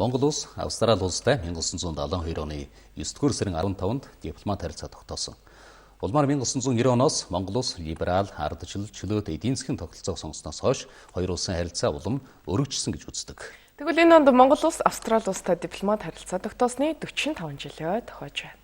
Монгол улс Австрали улстай 1972 оны 9-р сарын 15-нд дипломат харилцаа тогтоосон. Улмаар 1990 оноос Монгол улс либерал, ардчил, чөлөөт эдийн засгийн тогтолцоог сонгосноос хойш хоёр улсын харилцаа улам өргөжсөн гэж үздэг. Тэгвэл энэ онд Монгол улс Австрали улстай дипломат харилцаа тогтоосны 45 жилөө тохиож байна.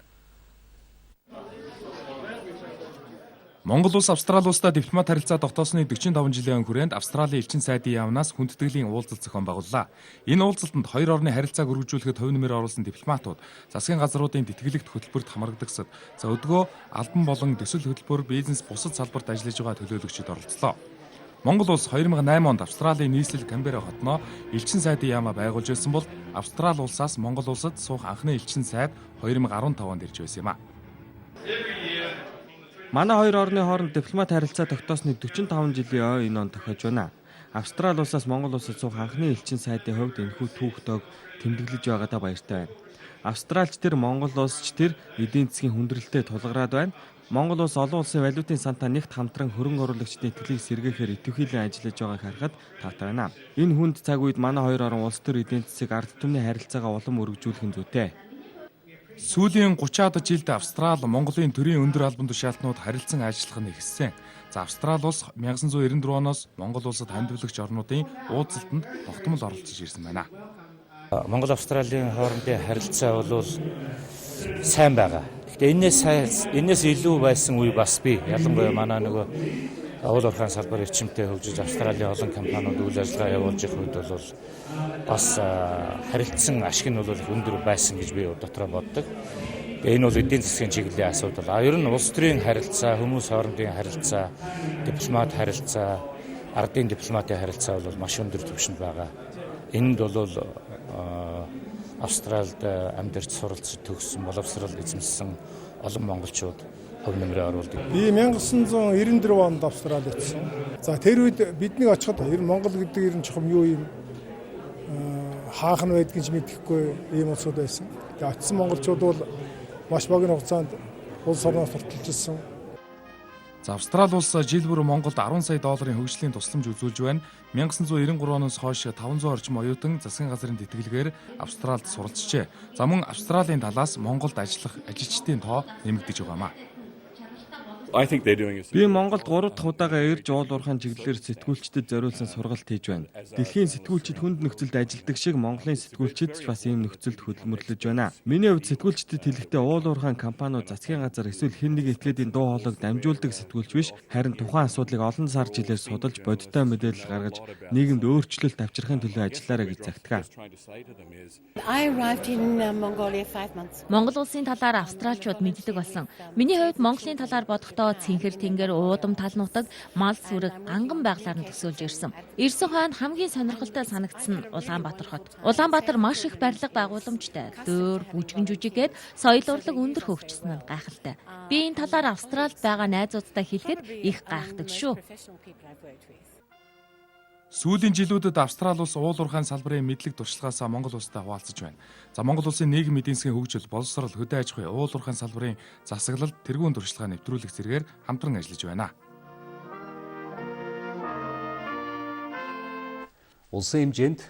Монгол улс Австрали улстай дипломат харилцаа тогтоосны 45 жилийн хүрээнд Австралийн элчин сайдын яамнаас хүндэтгэлийн уулзалт зохион байгууллаа. Энэ уулзалтанд хоёр орны харилцааг өргөжүүлэхэд хувь нэмэр оруулсан дипломатууд засгийн газруудын тэтгэлэгт хөтөлбөрт хамрагдагсад за өдгөө албан болон төсөл хөтөлбөр, бизнес бусад салбарт ажиллаж байгаа төлөөлөгчид оролцлоо. Монгол улс 2008 онд Австралийн нийслэл Камбера хотноо элчин сайдын яамаа байгуулж байсан бол Австрали улсаас Монгол улсад суух анхны элчин сайд 2015 онд ирж байсан юм а. Манай хоёр орны хооронд дипломат харилцаа тогтоосны 45 жилийн ой энэ он тохиож байна. Австрали улсаас Монгол улсад суух анхны элчин сайдын хувьд энэхүү түүхтэйг тэмдэглэж байгаадаа баяртай байна. Австралич тэр Монгол улсч тэр эдийн засгийн хүндрэлтэй тулгараад байна. Монгол улс олон улсын валютын сантаа нэгт хамтран хөрөнгө оруулагчдын төлийг сэргээхээр идэвхжүүлэн ажиллаж байгааг харахад таатай байна. Энэ хүнд цаг үед манай хоёр орон улс төр эдийн засгийг ард түмний харилцаагаа улам өргөжүүлэх нь зүйтэй. Сүүлийн 30-аад жилд Австрали, Монголын төрийн өндөр албан тушаалтнууд харилцан ажиллах нь ихссэн. За Австрали улс 1994 оноос Монгол улсад хамтлагч орнуудын уулзалтанд тогтмол оролцож ирсэн байна. Монгол Австралийн хоорондын харилцаа бол сайн байгаа. Гэхдээ энэс илүү байсан үе бас бий. Ялангуяа манай уул уурхайн салбар эрчимтэй хөгжиж Австралийн олон компаниуд үйл ажиллагаа явуулж их үед бол бас харилцсан ашиг нь бол өндөр байсан гэж би дотроо боддог. Энэ бол эдийн засгийн чиглэлийн асуудал. Ер нь улс төрийн харилцаа, хүмүүс хоорондын харилцаа, дипломат харилцаа, ардын дипломатын харилцаа бол маш өндөр түвшинд байгаа. Энд бол Австралид амьдарч суралцж төгссөн, боловсрол эзэмссэн олон монголчууд хувь нэмрээ оруулдаг. Би 1994 онд Австралид очсон. За тэр үед бидний очиход ер нь Монгол гэдэг ер нь чухам юу юм хаах нь байдгийг ч мэдэхгүй ийм улсууд байсан. Тэгээ очсон монголчууд бол маш богино хугацаанд улс орноос сурталчилсан. За Австрали улс жил бүр Монголд 10 сая долларын хөгжлийн тусламж үзүүлж байна. 1993 оноос хойш 500 орчим оюутан засгийн газрын тэтгэлгээр Австралид суралцжээ. За мөн Австралийн талаас Монголд ажиллах ажилчдын тоо нэмэгдэж байгаамаа. Би Монголд 3 дахь удаага ирж уул уурхайн чиглэлээр сэтгүүлчдэд зориулсан сургалт хийж байна. Дэлхийн сэтгүүлчид хүнд нөхцөлд ажилладаг шиг Монголын сэтгүүлчид ч бас ийм нөхцөлд хөдөлмөрлөж байна. Миний хувьд сэтгүүлчдэд хэлэхдээ уул уурхайн компаниуд засгийн газар эсвэл хэн нэг этгээдийн дуу хоолойг дамжуулдаг сэтгүүлч биш, харин тухайн асуудлыг олон сар жилээр судалж бодиттой мэдээлэл гаргаж нийгэмд өөрчлөлт авчрахын төлөө ажиллаарай гэж загтгаа. Монгол улсын талаар австралчууд мэддэг болсон. Миний хувьд Монголын талаар бодохдоо цэнхэр тэнгэр уудам тал нутаг мал сүрэг ганган байглаар нь төсөөлж ирсэн. Ирсэн хойно хамгийн сонирхолтой санагдсан нь Улаанбаатар хот. Улаанбаатар маш их барилга байгууламжтай. Дөөр, бүжгэн жүжигээд соёл урлаг өндөр хөгжсөн нь гайхалтай. Би энэ талаар Австралид байгаа найзуудтай хэлэхэд их гайхдаг шүү. Сүүлийн жилүүдэд Австрали улс уул уурхайн салбарын мэдлэг туршлагаасаа Монгол улстай хуваалцаж байна. За Монгол улсын нийгэм эдийн засгийн хөгжил, боловсрол, хөдөө аж ахуй, уул уурхайн салбарын засаглал, тэргуун туршлагаа нэвтрүүлэх зэргээр хамтран ажиллаж байна. Улсын хэмжээнд